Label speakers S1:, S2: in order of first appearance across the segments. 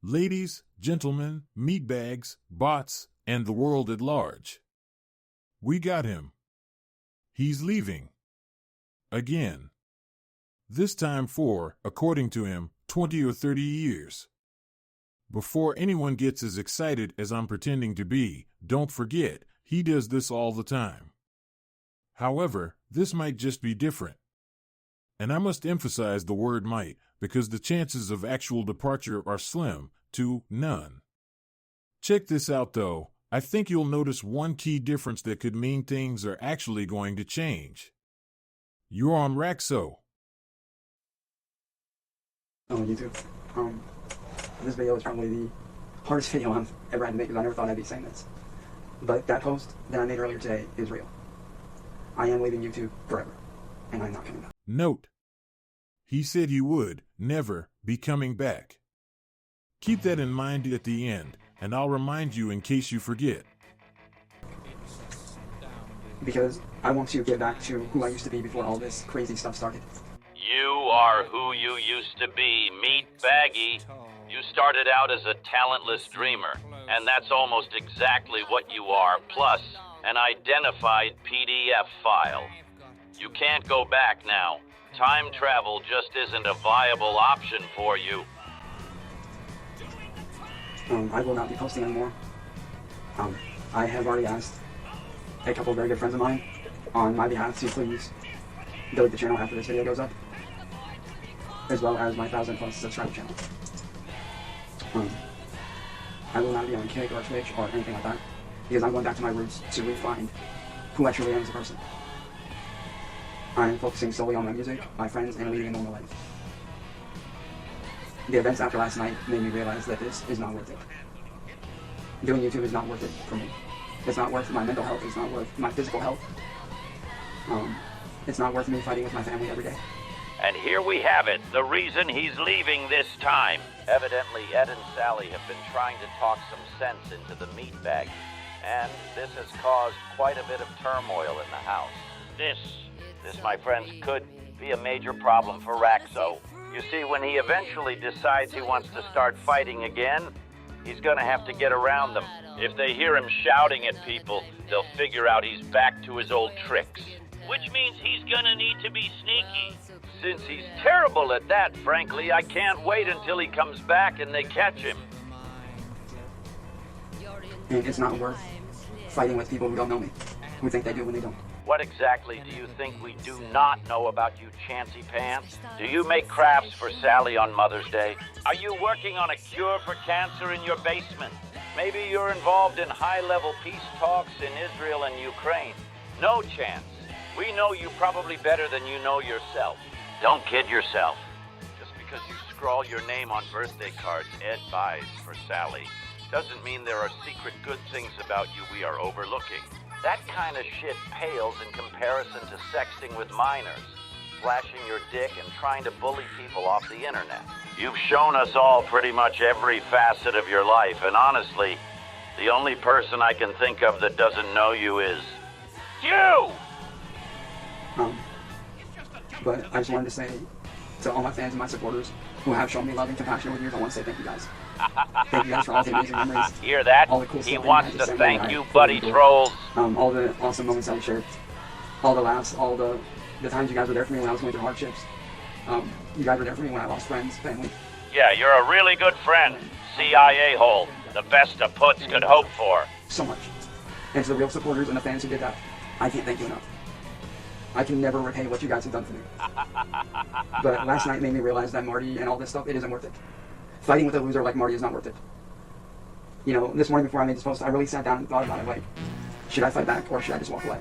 S1: Ladies, gentlemen, meatbags, bots, and the world at large. We got him. He's leaving. Again. This time for, according to him, 20 or 30 years. Before anyone gets as excited as I'm pretending to be, don't forget, he does this all the time. However, this might just be different. And I must emphasize the word might, because the chances of actual departure are slim to none. Check this out though, I think you'll notice one key difference that could mean things are actually going to change. You're on Raxo.
S2: On YouTube. This video is probably the hardest video I've ever had to make because I never thought I'd be saying this. But that post that I made earlier today is real. I am leaving YouTube forever, and I'm not coming back.
S1: Note. He said he would never be coming back. Keep that in mind at the end, and I'll remind you in case you forget.
S2: Because I want to get back to who I used to be before all this crazy stuff started.
S3: You are who you used to be, Meat Baggy. You started out as a talentless dreamer, and that's almost exactly what you are, plus an identified PDF file. You can't go back now. Time travel just isn't a viable option for you.
S2: I will not be posting anymore. I have already asked a couple of very good friends of mine on my behalf to please delete the channel after this video goes up, as well as my 1,000+ subscriber channel. I will not be on Kick or Twitch or anything like that, because I'm going back to my roots to refine who I truly am as a person. I'm focusing solely on my music, my friends, and leading a normal life. The events after last night made me realize that this is not worth it. Doing YouTube is not worth it for me. It's not worth my mental health, it's not worth my physical health. It's not worth me fighting with my family every day.
S3: And here we have it, the reason he's leaving this time. Evidently, Ed and Sally have been trying to talk some sense into the meat bag, and this has caused quite a bit of turmoil in the house. This, my friends, could be a major problem for Raxo. You see, when he eventually decides he wants to start fighting again, he's gonna have to get around them. If they hear him shouting at people, they'll figure out he's back to his old tricks. Which means he's gonna need to be sneaky. Since he's terrible at that, frankly, I can't wait until he comes back and they catch him.
S2: And it's not worth fighting with people who don't know me, who think they do when they don't.
S3: What exactly do you think we do not know about you, Chancy Pants? Do you make crafts for Sally on Mother's Day? Are you working on a cure for cancer in your basement? Maybe you're involved in high-level peace talks in Israel and Ukraine. No chance. We know you probably better than you know yourself. Don't kid yourself. Just because you scrawl your name on birthday cards Ed buys for Sally doesn't mean there are secret good things about you we are overlooking. That kind of shit pales in comparison to sexting with minors, flashing your dick and trying to bully people off the internet. You've shown us all pretty much every facet of your life, and honestly, the only person I can think of that doesn't know you is you!
S2: But I just wanted to say to all my fans and my supporters who have shown me love and compassion over the years, I want to say thank you guys. Thank you guys for all the amazing memories.
S3: Hear that?
S2: All the cool
S3: he
S2: stuff
S3: wants to thank you, buddy trolls.
S2: All the awesome moments that we shared. All the laughs, all the times you guys were there for me when I was going through hardships. You guys were there for me when I lost friends, family.
S3: Yeah, you're a really good friend. CIA hole. The best a puts could hope for.
S2: So much. And to the real supporters and the fans who did that, I can't thank you enough. I can never repay what you guys have done for me. But last night made me realize that Marty and all this stuff, it isn't worth it. Fighting with a loser like Marty is not worth it. You know, this morning before I made this post, I really sat down and thought about it, like, should I fight back or should I just walk away?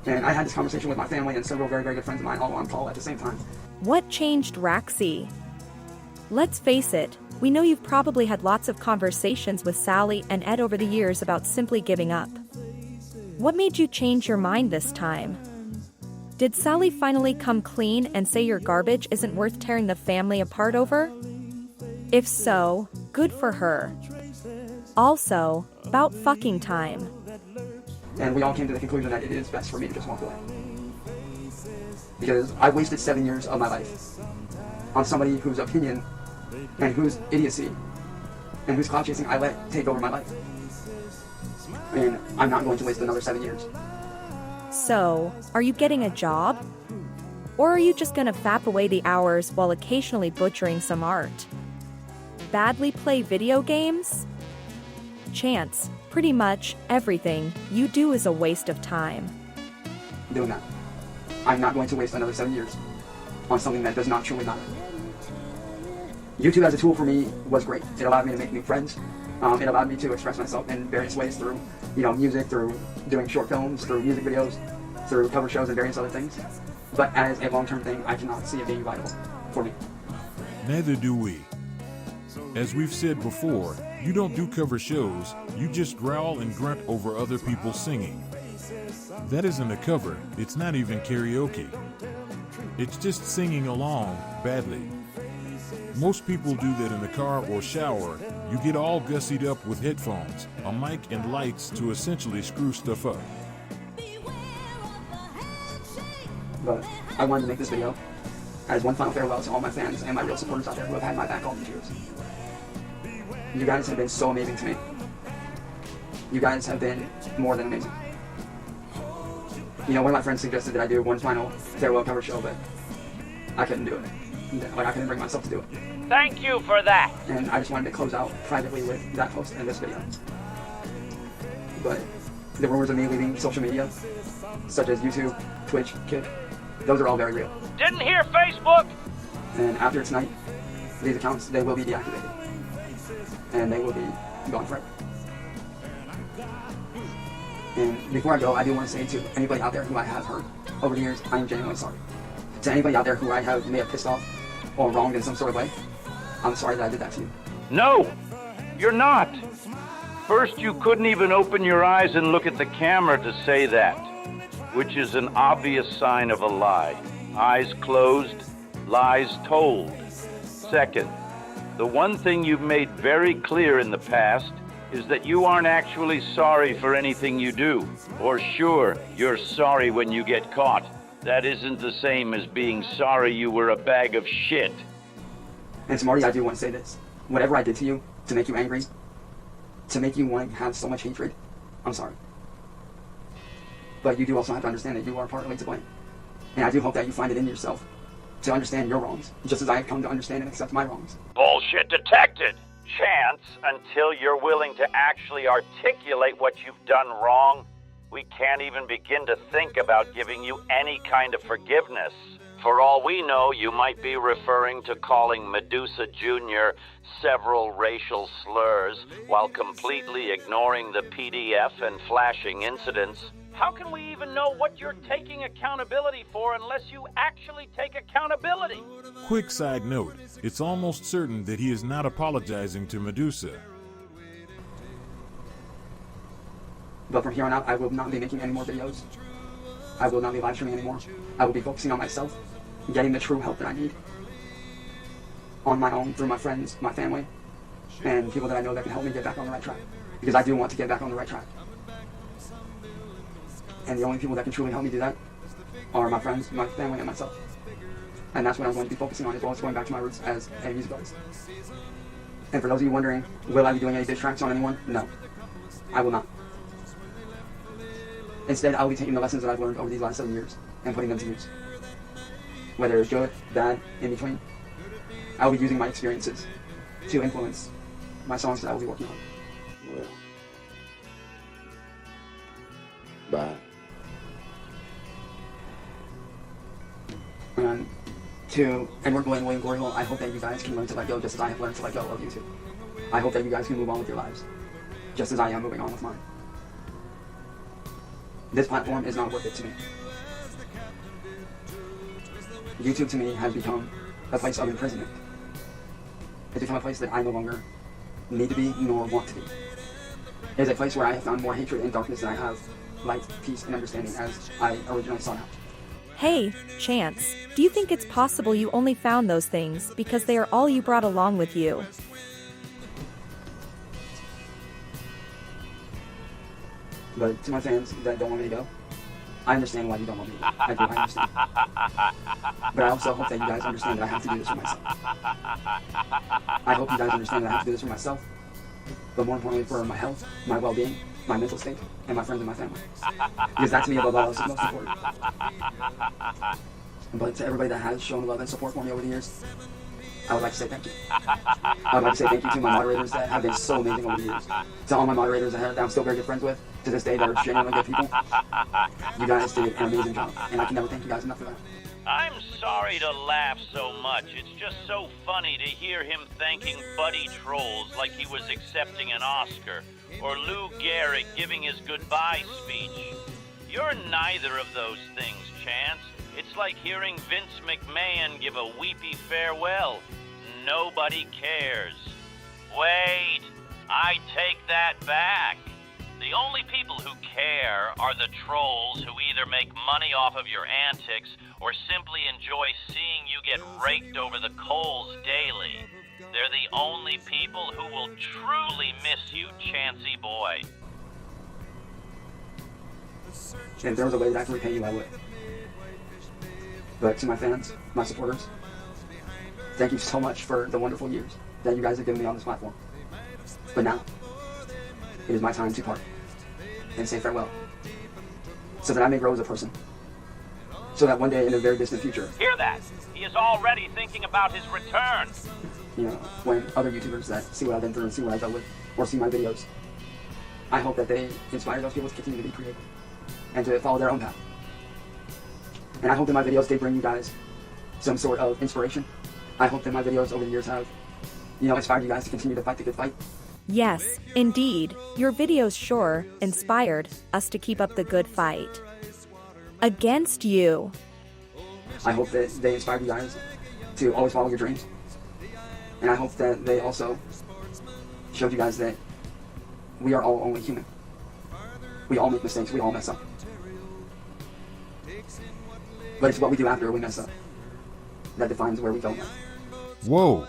S2: And I had this conversation with my family and several very, very good friends of mine all on call at the same time.
S4: What changed Raxy? Let's face it, we know you've probably had lots of conversations with Sally and Ed over the years about simply giving up. What made you change your mind this time? Did Sally finally come clean and say your garbage isn't worth tearing the family apart over? If so, good for her. Also, about fucking time.
S2: And we all came to the conclusion that it is best for me to just walk away. Because I wasted 7 years of my life on somebody whose opinion and whose idiocy and whose cloud chasing I let take over my life. And I'm not going to waste another 7 years.
S4: So, are you getting a job? Or are you just gonna fap away the hours while occasionally butchering some art? Badly play video games? Chance, pretty much everything you do is a waste of time.
S2: Doing that. I'm not going to waste another 7 years on something that does not truly matter. YouTube as a tool for me was great. It allowed me to make new friends. It allowed me to express myself in various ways through, music, through doing short films, through music videos, through cover shows and various other things. But as a long-term thing, I cannot see it being viable for me.
S1: Neither do we. As we've said before, you don't do cover shows, you just growl and grunt over other people singing. That isn't a cover, it's not even karaoke. It's just singing along badly. Most people do that in the car or shower. You get all gussied up with headphones, a mic and lights to essentially screw stuff up.
S2: But I wanted to make this video as one final farewell to all my fans and my real supporters out there who have had my back all these years. You guys have been so amazing to me. You guys have been more than amazing. One of my friends suggested that I do one final farewell cover show, but I couldn't do it. I couldn't bring myself to do it.
S3: Thank you for that.
S2: And I just wanted to close out privately with that post and this video. But the rumors of me leaving social media, such as YouTube, Twitch, Kick, those are all very real.
S3: Didn't hear Facebook?
S2: And after tonight, these accounts, they will be deactivated. And they will be gone forever. And before I go, I do want to say to anybody out there who I have hurt over the years, I am genuinely sorry. To anybody out there who I may have pissed off or wronged in some sort of way, I'm sorry that I did that to you.
S3: No, you're not. First, you couldn't even open your eyes and look at the camera to say that, which is an obvious sign of a lie. Eyes closed, lies told. Second, the one thing you've made very clear in the past is that you aren't actually sorry for anything you do. Or sure, you're sorry when you get caught. That isn't the same as being sorry you were a bag of shit.
S2: And to Marty, I do want to say this. Whatever I did to you to make you angry, to make you want to have so much hatred, I'm sorry. But you do also have to understand that you are partly to blame. And I do hope that you find it in yourself to understand your wrongs, just as I have come to understand and accept my wrongs.
S3: Bullshit detected. Chance, until you're willing to actually articulate what you've done wrong, we can't even begin to think about giving you any kind of forgiveness. For all we know, you might be referring to calling Medusa Jr. several racial slurs while completely ignoring the PDF and flashing incidents. How can we even know what you're taking accountability for unless you actually take accountability?
S1: Quick side note, it's almost certain that he is not apologizing to Medusa.
S2: But from here on out, I will not be making any more videos. I will not be live streaming anymore. I will be focusing on myself, getting the true help that I need on my own through my friends, my family, and people that I know that can help me get back on the right track. Because I do want to get back on the right track. And the only people that can truly help me do that are my friends, my family, and myself. And that's what I'm going to be focusing on, as well as going back to my roots as a music artist. And for those of you wondering, will I be doing any diss tracks on anyone? No, I will not. Instead, I'll be taking the lessons that I've learned over these last 7 years and putting them to use. Whether it's good, bad, in between, I'll be using my experiences to influence my songs that I will be working on.
S5: Well, bye.
S2: And to Edward Blaine, William Gloryhole, I hope that you guys can learn to let go just as I have learned to let go of YouTube. I hope that you guys can move on with your lives, just as I am moving on with mine. This platform is not worth it to me. YouTube to me has become a place of imprisonment. It's become a place that I no longer need to be nor want to be. It is a place where I have found more hatred and darkness than I have light, peace, and understanding as I originally sought out.
S4: Hey, Chance, do you think it's possible you only found those things because they are all you brought along with you?
S2: But to my fans that don't want me to go, I understand why you don't want me to go. I do, I understand. But I also hope that you guys understand that I have to do this for myself. I hope you guys understand that I have to do this for myself, but more importantly for my health, my well-being, my mental state, and my friends and my family. Because that to me above all else is most important. But to everybody that has shown love and support for me over the years, I would like to say thank you. I would like to say thank you to my moderators that have been so amazing over the years. To all my moderators that I'm still very good friends with, to this day, that are genuinely good people. You guys did an amazing job, and I can never thank you guys enough for that.
S3: I'm sorry to laugh so much. It's just so funny to hear him thanking buddy trolls like he was accepting an Oscar, or Lou Gehrig giving his goodbye speech. You're neither of those things, Chance. It's like hearing Vince McMahon give a weepy farewell. Nobody cares. Wait, I take that back. The only people who care are the trolls who either make money off of your antics or simply enjoy seeing you get raked over the coals daily. They're the only people who will truly miss you, Chancey boy.
S2: If there was a way that I could repay you, I would. But to my fans, my supporters, thank you so much for the wonderful years that you guys have given me on this platform. But now, it is my time to part and say farewell, so that I may grow as a person, so that one day in the very distant future...
S3: Hear that? He is already thinking about his return.
S2: You know, when other YouTubers that see what I've been through and see what I've dealt with, or see my videos, I hope that they inspire those people to continue to be creative and to follow their own path. And I hope that my videos did bring you guys some sort of inspiration. I hope that my videos over the years have, inspired you guys to continue to fight the good fight.
S4: Yes, indeed. Your videos sure inspired us to keep up the good fight. Against you.
S2: I hope that they inspired you guys to always follow your dreams. And I hope that they also showed you guys that we are all only human. We all make mistakes, we all mess up. But it's what we do after we mess up that defines where we go now.
S1: Whoa!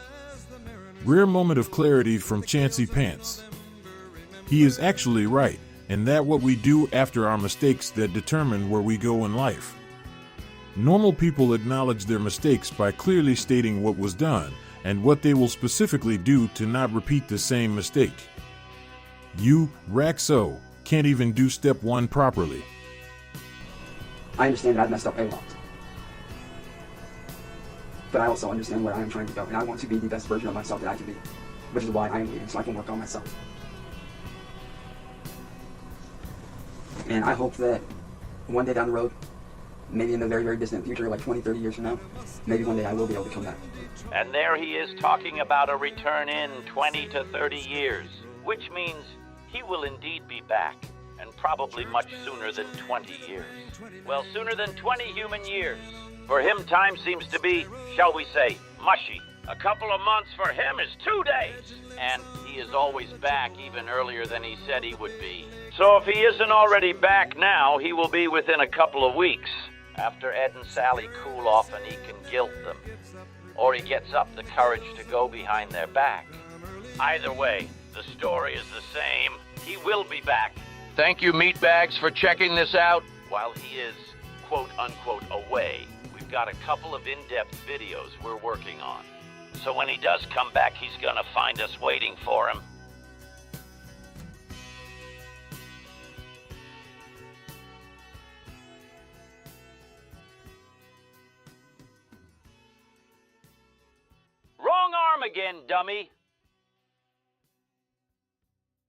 S1: Rare moment of clarity from Chancey Pants. He is actually right, and that what we do after our mistakes that determine where we go in life. Normal people acknowledge their mistakes by clearly stating what was done and what they will specifically do to not repeat the same mistake. You, Raxo, can't even do step 1 properly.
S2: I understand that I've messed up a lot. But I also understand where I am trying to go, and I want to be the best version of myself that I can be, which is why I am leaving, so I can work on myself. And I hope that one day down the road, maybe in the very, very distant future, like 20, 30 years from now, maybe one day I will be able to come back.
S3: And there he is talking about a return in 20 to 30 years, which means he will indeed be back, and probably much sooner than 20 years. Well, sooner than 20 human years. For him, time seems to be, shall we say, mushy. A couple of months for him is 2 days. And he is always back even earlier than he said he would be. So if he isn't already back now, he will be within a couple of weeks. After Ed and Sally cool off and he can guilt them. Or he gets up the courage to go behind their back. Either way, the story is the same. He will be back. Thank you, meatbags, for checking this out. While he is, quote-unquote, away, we've got a couple of in-depth videos we're working on. So when he does come back, he's gonna find us waiting for him. Wrong arm again, dummy.